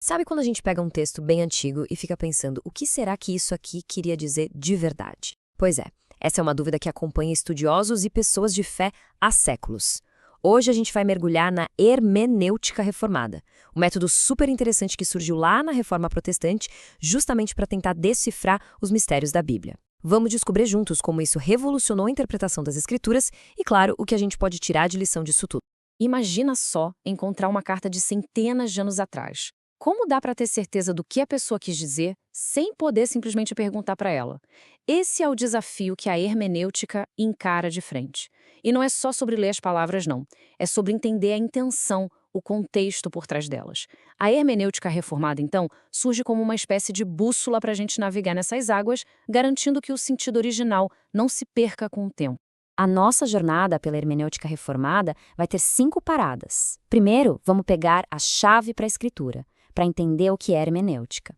Sabe quando a gente pega um texto bem antigo e fica pensando, o que será que isso aqui queria dizer de verdade? Pois é, essa é uma dúvida que acompanha estudiosos e pessoas de fé há séculos. Hoje a gente vai mergulhar na hermenêutica reformada, um método super interessante que surgiu lá na Reforma Protestante, justamente para tentar decifrar os mistérios da Bíblia. Vamos descobrir juntos como isso revolucionou a interpretação das Escrituras e, claro, o que a gente pode tirar de lição disso tudo. Imagina só encontrar uma carta de centenas de anos atrás. Como dá para ter certeza do que a pessoa quis dizer sem poder simplesmente perguntar para ela? Esse é o desafio que a hermenêutica encara de frente. E não é só sobre ler as palavras, não. É sobre entender a intenção, o contexto por trás delas. A hermenêutica reformada, então, surge como uma espécie de bússola para a gente navegar nessas águas, garantindo que o sentido original não se perca com o tempo. A nossa jornada pela hermenêutica reformada vai ter 5 paradas. Primeiro, vamos pegar a chave para a escritura, para entender o que é hermenêutica.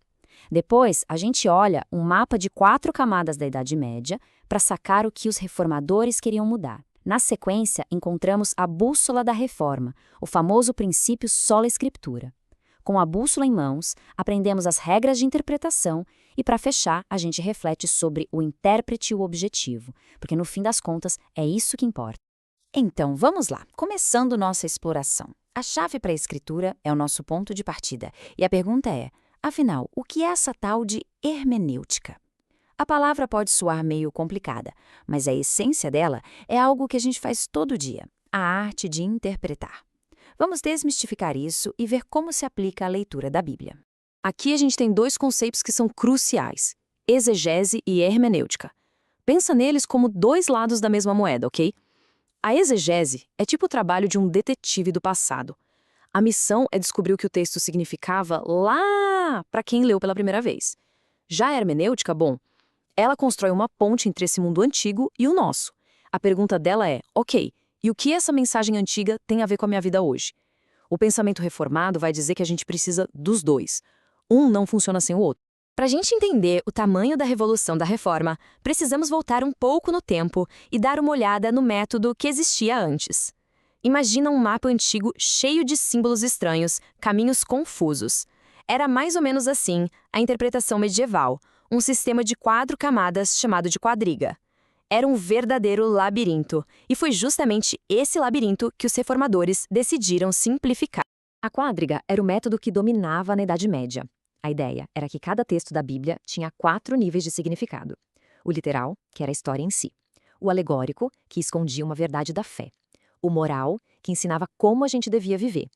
Depois, a gente olha um mapa de 4 camadas da Idade Média para sacar o que os reformadores queriam mudar. Na sequência, encontramos a bússola da reforma, o famoso princípio sola scriptura. Com a bússola em mãos, aprendemos as regras de interpretação e, para fechar, a gente reflete sobre o intérprete e o objetivo, porque no fim das contas é isso que importa. Então, vamos lá, começando nossa exploração. A chave para a escritura é o nosso ponto de partida, e a pergunta é, afinal, o que é essa tal de hermenêutica? A palavra pode soar meio complicada, mas a essência dela é algo que a gente faz todo dia, a arte de interpretar. Vamos desmistificar isso e ver como se aplica à leitura da Bíblia. Aqui a gente tem 2 conceitos que são cruciais: exegese e hermenêutica. Pensa neles como 2 lados da mesma moeda, ok? A exegese é tipo o trabalho de um detetive do passado. A missão é descobrir o que o texto significava lá para quem leu pela primeira vez. Já a hermenêutica, bom, ela constrói uma ponte entre esse mundo antigo e o nosso. A pergunta dela é, ok, e o que essa mensagem antiga tem a ver com a minha vida hoje? O pensamento reformado vai dizer que a gente precisa dos 2. Um não funciona sem o outro. Para a gente entender o tamanho da revolução da reforma, precisamos voltar um pouco no tempo e dar uma olhada no método que existia antes. Imagina um mapa antigo cheio de símbolos estranhos, caminhos confusos. Era mais ou menos assim a interpretação medieval, um sistema de 4 camadas chamado de quadriga. Era um verdadeiro labirinto, e foi justamente esse labirinto que os reformadores decidiram simplificar. A quadriga era o método que dominava na Idade Média. A ideia era que cada texto da Bíblia tinha 4 níveis de significado. O literal, que era a história em si. O alegórico, que escondia uma verdade da fé. O moral, que ensinava como a gente devia viver.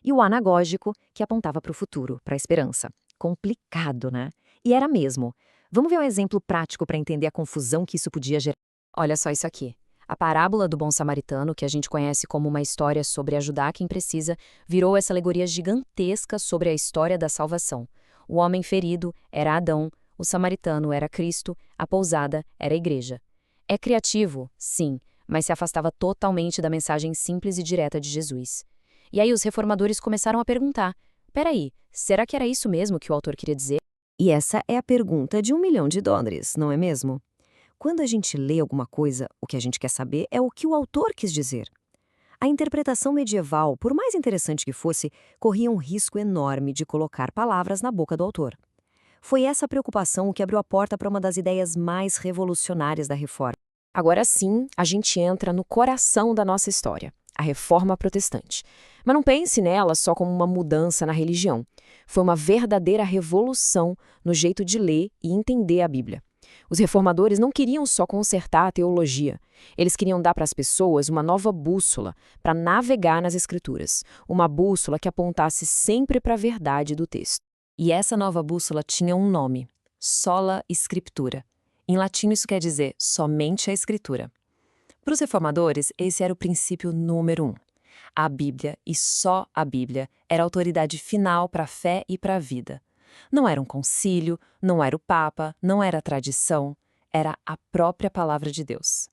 E o anagógico, que apontava para o futuro, para a esperança. Complicado, né? E era mesmo. Vamos ver um exemplo prático para entender a confusão que isso podia gerar. Olha só isso aqui. A parábola do bom samaritano, que a gente conhece como uma história sobre ajudar quem precisa, virou essa alegoria gigantesca sobre a história da salvação. O homem ferido era Adão, o samaritano era Cristo, a pousada era a igreja. É criativo, sim, mas se afastava totalmente da mensagem simples e direta de Jesus. E aí os reformadores começaram a perguntar, peraí, será que era isso mesmo que o autor queria dizer? E essa é a pergunta de $1 milhão, não é mesmo? Quando a gente lê alguma coisa, o que a gente quer saber é o que o autor quis dizer. A interpretação medieval, por mais interessante que fosse, corria um risco enorme de colocar palavras na boca do autor. Foi essa preocupação que abriu a porta para uma das ideias mais revolucionárias da Reforma. Agora sim, a gente entra no coração da nossa história, a Reforma Protestante. Mas não pense nela só como uma mudança na religião. Foi uma verdadeira revolução no jeito de ler e entender a Bíblia. Os reformadores não queriam só consertar a teologia. Eles queriam dar para as pessoas uma nova bússola para navegar nas Escrituras. Uma bússola que apontasse sempre para a verdade do texto. E essa nova bússola tinha um nome: sola scriptura. Em latim isso quer dizer somente a Escritura. Para os reformadores, esse era o princípio número 1. A Bíblia, e só a Bíblia, era a autoridade final para a fé e para a vida. Não era um concílio, não era o Papa, não era a tradição, era a própria palavra de Deus.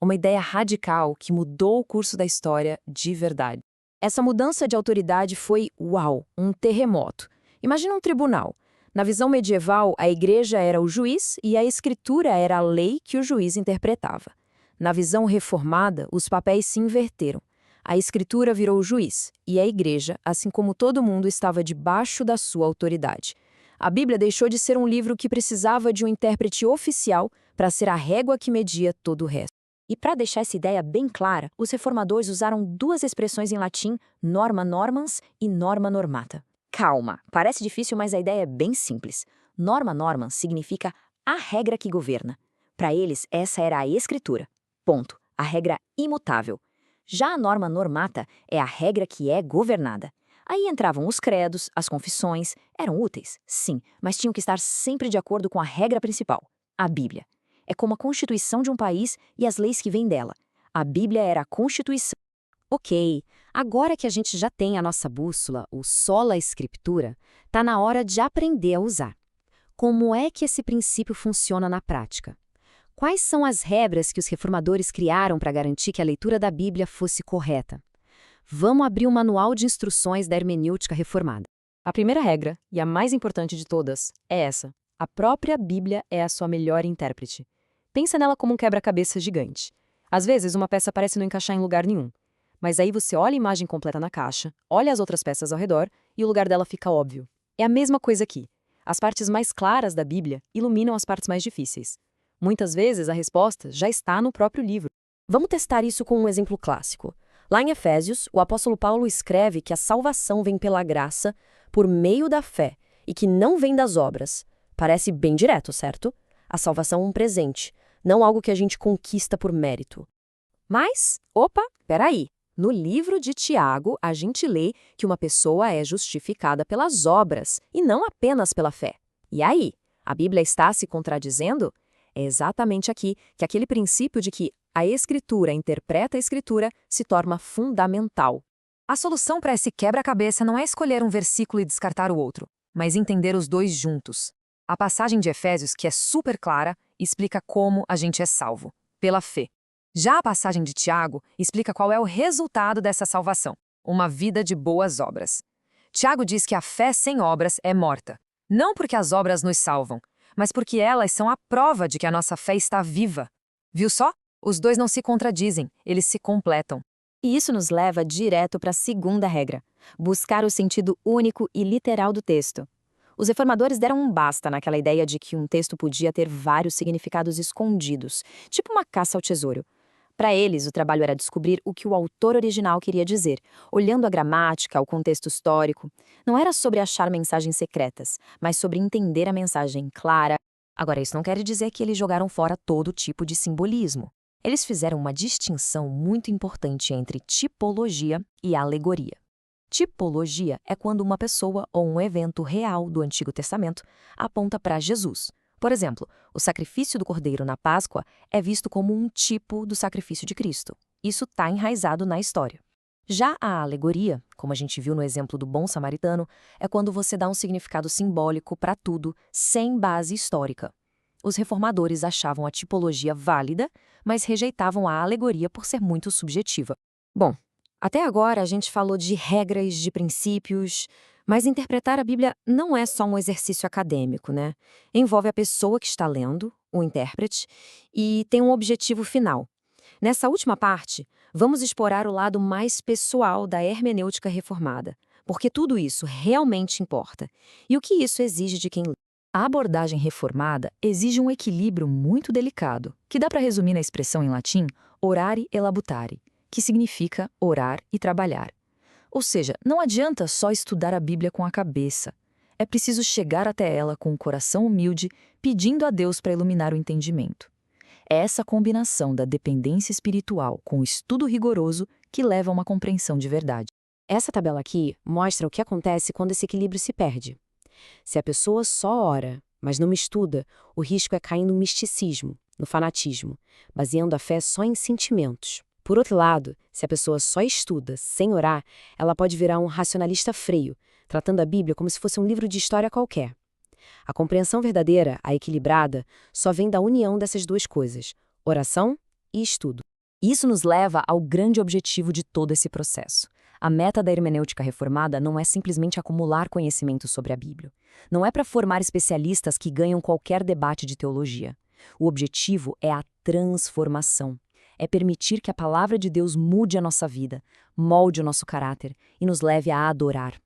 Uma ideia radical que mudou o curso da história de verdade. Essa mudança de autoridade foi, uau, um terremoto. Imagina um tribunal. Na visão medieval, a igreja era o juiz e a escritura era a lei que o juiz interpretava. Na visão reformada, os papéis se inverteram. A Escritura virou o juiz, e a Igreja, assim como todo mundo, estava debaixo da sua autoridade. A Bíblia deixou de ser um livro que precisava de um intérprete oficial para ser a régua que media todo o resto. E para deixar essa ideia bem clara, os reformadores usaram duas expressões em latim, norma normans e norma normata. Calma, parece difícil, mas a ideia é bem simples. Norma normans significa a regra que governa. Para eles, essa era a Escritura. Ponto. A regra imutável. Já a norma normata é a regra que é governada. Aí entravam os credos, as confissões, eram úteis, sim, mas tinham que estar sempre de acordo com a regra principal, a Bíblia. É como a constituição de um país e as leis que vêm dela. A Bíblia era a constituição. Ok, agora que a gente já tem a nossa bússola, o sola escritura, tá na hora de aprender a usar. Como é que esse princípio funciona na prática? Quais são as regras que os reformadores criaram para garantir que a leitura da Bíblia fosse correta? Vamos abrir o manual de instruções da hermenêutica reformada. A primeira regra, e a mais importante de todas, é essa. A própria Bíblia é a sua melhor intérprete. Pensa nela como um quebra-cabeça gigante. Às vezes, uma peça parece não encaixar em lugar nenhum. Mas aí você olha a imagem completa na caixa, olha as outras peças ao redor e o lugar dela fica óbvio. É a mesma coisa aqui. As partes mais claras da Bíblia iluminam as partes mais difíceis. Muitas vezes, a resposta já está no próprio livro. Vamos testar isso com um exemplo clássico. Lá em Efésios, o apóstolo Paulo escreve que a salvação vem pela graça, por meio da fé, e que não vem das obras. Parece bem direto, certo? A salvação é um presente, não algo que a gente conquista por mérito. Mas, peraí. No livro de Tiago, a gente lê que uma pessoa é justificada pelas obras e não apenas pela fé. E aí, a Bíblia está se contradizendo? É exatamente aqui que aquele princípio de que a Escritura interpreta a Escritura se torna fundamental. A solução para esse quebra-cabeça não é escolher um versículo e descartar o outro, mas entender os dois juntos. A passagem de Efésios, que é super clara, explica como a gente é salvo, pela fé. Já a passagem de Tiago explica qual é o resultado dessa salvação, uma vida de boas obras. Tiago diz que a fé sem obras é morta, não porque as obras nos salvam, mas porque elas são a prova de que a nossa fé está viva. Viu só? Os dois não se contradizem, eles se completam. E isso nos leva direto para a segunda regra: buscar o sentido único e literal do texto. Os reformadores deram um basta naquela ideia de que um texto podia ter vários significados escondidos, tipo uma caça ao tesouro. Para eles, o trabalho era descobrir o que o autor original queria dizer, olhando a gramática, o contexto histórico. Não era sobre achar mensagens secretas, mas sobre entender a mensagem clara. Agora, isso não quer dizer que eles jogaram fora todo tipo de simbolismo. Eles fizeram uma distinção muito importante entre tipologia e alegoria. Tipologia é quando uma pessoa ou um evento real do Antigo Testamento aponta para Jesus. Por exemplo, o sacrifício do cordeiro na Páscoa é visto como um tipo do sacrifício de Cristo. Isso está enraizado na história. Já a alegoria, como a gente viu no exemplo do bom samaritano, é quando você dá um significado simbólico para tudo, sem base histórica. Os reformadores achavam a tipologia válida, mas rejeitavam a alegoria por ser muito subjetiva. Bom, até agora a gente falou de regras, de princípios, mas interpretar a Bíblia não é só um exercício acadêmico, né? Envolve a pessoa que está lendo, o intérprete, e tem um objetivo final. Nessa última parte, vamos explorar o lado mais pessoal da hermenêutica reformada, porque tudo isso realmente importa, e o que isso exige de quem lê. A abordagem reformada exige um equilíbrio muito delicado, que dá para resumir na expressão em latim orare e labutare, que significa orar e trabalhar. Ou seja, não adianta só estudar a Bíblia com a cabeça. É preciso chegar até ela com o coração humilde, pedindo a Deus para iluminar o entendimento. É essa combinação da dependência espiritual com o estudo rigoroso que leva a uma compreensão de verdade. Essa tabela aqui mostra o que acontece quando esse equilíbrio se perde. Se a pessoa só ora, mas não estuda, o risco é cair no misticismo, no fanatismo, baseando a fé só em sentimentos. Por outro lado, se a pessoa só estuda, sem orar, ela pode virar um racionalista freio, tratando a Bíblia como se fosse um livro de história qualquer. A compreensão verdadeira, a equilibrada, só vem da união dessas duas coisas, oração e estudo. Isso nos leva ao grande objetivo de todo esse processo. A meta da hermenêutica reformada não é simplesmente acumular conhecimento sobre a Bíblia. Não é para formar especialistas que ganham qualquer debate de teologia. O objetivo é a transformação. É permitir que a palavra de Deus mude a nossa vida, molde o nosso caráter e nos leve a adorar.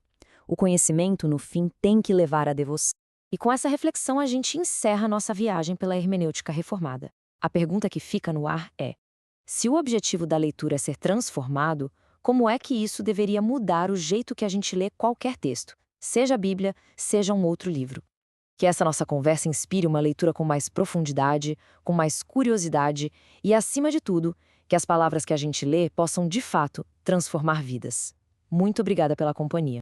O conhecimento, no fim, tem que levar à devoção. E com essa reflexão a gente encerra nossa viagem pela hermenêutica reformada. A pergunta que fica no ar é: se o objetivo da leitura é ser transformado, como é que isso deveria mudar o jeito que a gente lê qualquer texto, seja a Bíblia, seja um outro livro? Que essa nossa conversa inspire uma leitura com mais profundidade, com mais curiosidade e, acima de tudo, que as palavras que a gente lê possam, de fato, transformar vidas. Muito obrigada pela companhia.